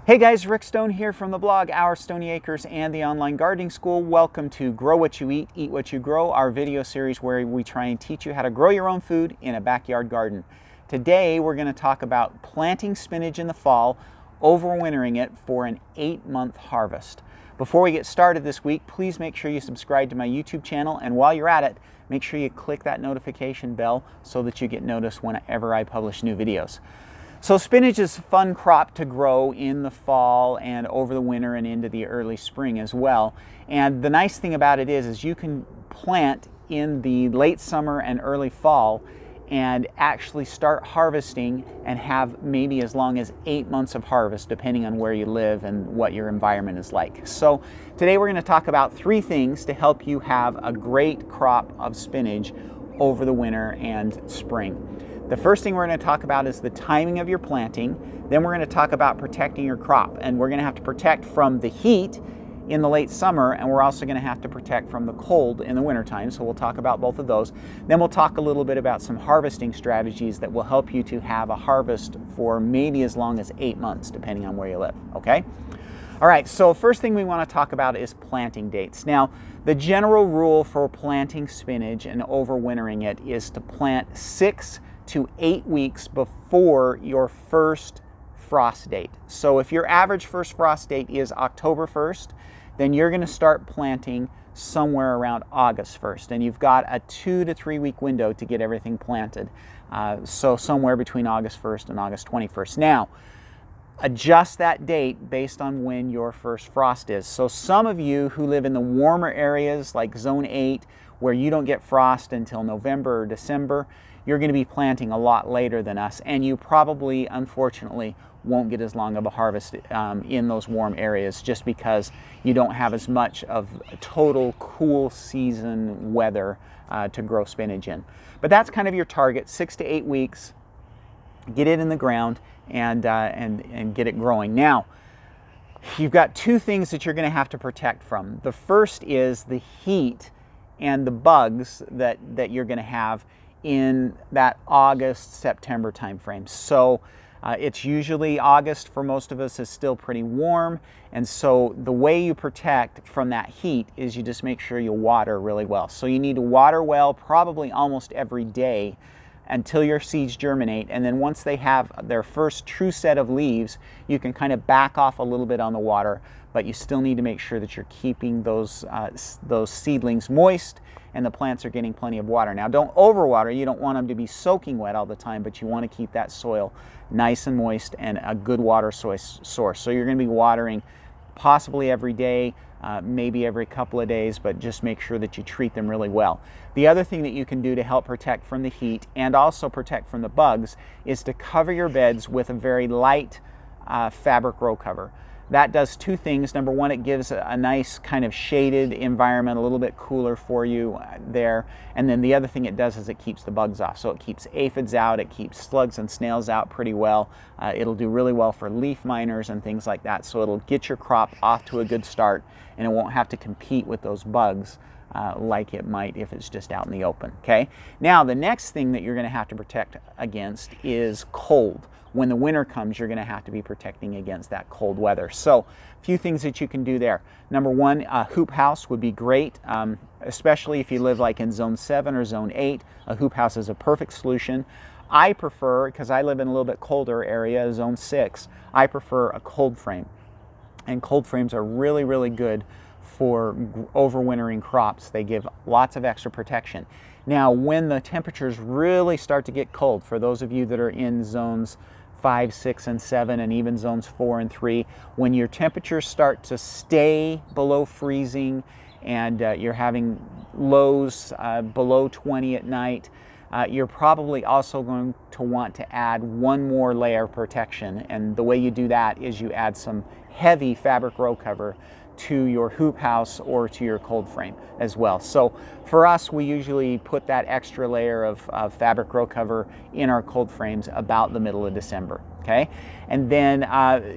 Hey guys, Rick Stone here from the blog Our Stoney Acres and the online gardening school. Welcome to Grow What You Eat What You Grow, our video series where we try and teach you how to grow your own food in a backyard garden. Today we're going to talk about planting spinach in the fall, overwintering it for an 8-month harvest. Before we get started this week, please make sure you subscribe to my YouTube channel, and while you're at it, make sure you click that notification bell so that you get noticed whenever I publish new videos. So spinach is a fun crop to grow in the fall and over the winter and into the early spring as well. And the nice thing about it is you can plant in the late summer and early fall and actually start harvesting and have maybe as long as 8 months of harvest depending on where you live and what your environment is like. So today we're going to talk about 3 things to help you have a great crop of spinach over the winter and spring. The first thing we're going to talk about is the timing of your planting. Then we're going to talk about protecting your crop. And we're going to have to protect from the heat in the late summer, and we're also going to have to protect from the cold in the wintertime. So we'll talk about both of those. Then we'll talk a little bit about some harvesting strategies that will help you to have a harvest for maybe as long as 8 months, depending on where you live, okay? All right, so first thing we want to talk about is planting dates. Now, the general rule for planting spinach and overwintering it is to plant 6 to 8 weeks before your first frost date. So if your average first frost date is October 1st, then you're going to start planting somewhere around August 1st. And you've got a 2 to 3 week window to get everything planted. So somewhere between August 1st and August 21st. Now, adjust that date based on when your first frost is. So some of you who live in the warmer areas like Zone 8, where you don't get frost until November or December, you're going to be planting a lot later than us, and you probably, unfortunately, won't get as long of a harvest in those warm areas just because you don't have as much of total cool season weather to grow spinach in. But that's kind of your target, 6 to 8 weeks. Get it in the ground and get it growing. Now, you've got 2 things that you're going to have to protect from. The first is the heat and the bugs that you're going to have in that August-September time frame. So it's usually August for most of us is still pretty warm, and so the way you protect from that heat is you just make sure you water really well. So you need to water well probably almost every day until your seeds germinate, and then once they have their first true set of leaves, you can kind of back off a little bit on the water, but you still need to make sure that you're keeping those seedlings moist and the plants are getting plenty of water. Now, don't overwater. You don't want them to be soaking wet all the time, but you want to keep that soil nice and moist and a good water source. So you're going to be watering possibly every day, maybe every couple of days, but just make sure that you treat them really well. The other thing that you can do to help protect from the heat and also protect from the bugs is to cover your beds with a very light fabric row cover. That does 2 things. Number one, it gives a nice kind of shaded environment, a little bit cooler for you there. And then the other thing it does is it keeps the bugs off. So it keeps aphids out, it keeps slugs and snails out pretty well. It'll do really well for leaf miners and things like that. So it'll get your crop off to a good start, and it won't have to compete with those bugs like it might if it's just out in the open, okay? Now, the next thing that you're going to have to protect against is cold. When the winter comes, you're going to have to be protecting against that cold weather. So a few things that you can do there. Number one, a hoop house would be great, especially if you live like in Zone 7 or Zone 8. A hoop house is a perfect solution. I prefer, because I live in a little bit colder area, Zone 6, I prefer a cold frame. And cold frames are really, really good for overwintering crops. They give lots of extra protection. Now, when the temperatures really start to get cold, for those of you that are in zones 5, 6, and 7, and even zones 4 and 3, when your temperatures start to stay below freezing and you're having lows below 20 at night, you're probably also going to want to add one more layer of protection. And the way you do that is you add some heavy fabric row cover to your hoop house or to your cold frame as well. So for us, we usually put that extra layer of fabric row cover in our cold frames about the middle of December, okay? And then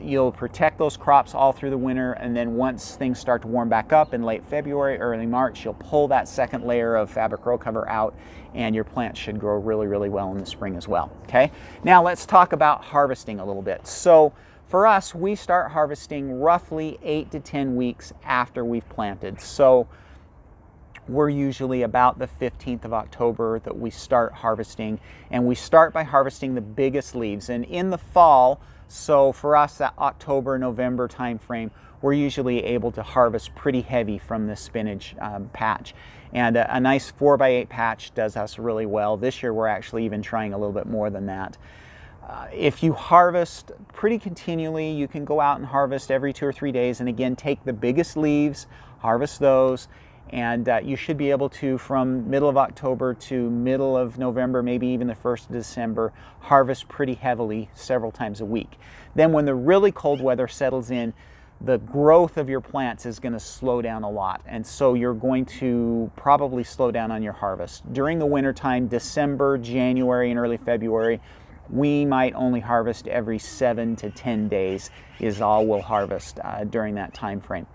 you'll protect those crops all through the winter, and then once things start to warm back up in late February, early March, you'll pull that second layer of fabric row cover out, and your plants should grow really, really well in the spring as well, okay? Now let's talk about harvesting a little bit. So For us, we start harvesting roughly 8 to 10 weeks after we've planted. So we're usually about the 15th of October that we start harvesting, and we start by harvesting the biggest leaves. And in the fall, so for us that October, November time frame, we're usually able to harvest pretty heavy from this spinach patch. And a nice 4x8 patch does us really well. This year we're actually even trying a little bit more than that. If you harvest pretty continually, you can go out and harvest every 2 or 3 days, and again, take the biggest leaves, harvest those, and you should be able to, from middle of October to middle of November, maybe even the 1st of December, harvest pretty heavily several times a week. Then when the really cold weather settles in, the growth of your plants is going to slow down a lot, and so you're going to probably slow down on your harvest. During the winter time, December, January, and early February, we might only harvest every 7 to 10 days is all we'll harvest during that time frame.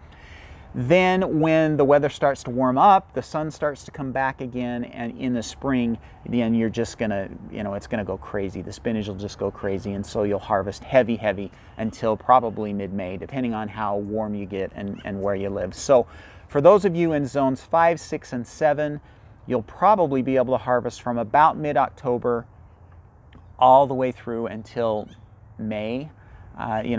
Then when the weather starts to warm up, the sun starts to come back again, and in the spring, then you're just gonna, it's gonna go crazy. The spinach will just go crazy, and so you'll harvest heavy until probably mid-May, depending on how warm you get and where you live. So for those of you in zones 5, 6, and 7, you'll probably be able to harvest from about mid-October all the way through until May.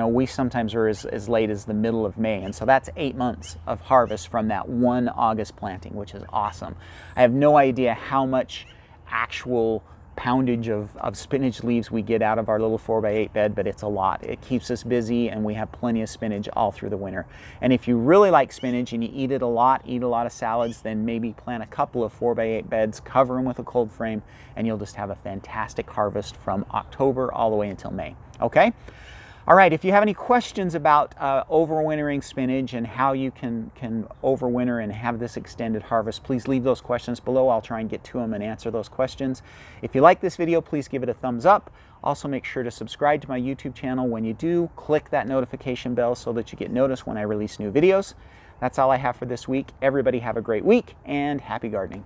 We sometimes are as late as the middle of May, and so that's 8 months of harvest from that one August planting, which is awesome. I have no idea how much actual poundage of spinach leaves we get out of our little 4x8 bed, but it's a lot. It keeps us busy, and we have plenty of spinach all through the winter. And if you really like spinach and you eat a lot of salads, then maybe plant a couple of 4x8 beds, cover them with a cold frame, and you'll just have a fantastic harvest from October all the way until May. Okay? All right, if you have any questions about overwintering spinach and how you can overwinter and have this extended harvest, please leave those questions below. I'll try and get to them and answer those questions. If you like this video, please give it a thumbs up. Also, make sure to subscribe to my YouTube channel. When you do, click that notification bell so that you get noticed when I release new videos. That's all I have for this week. Everybody have a great week, and happy gardening.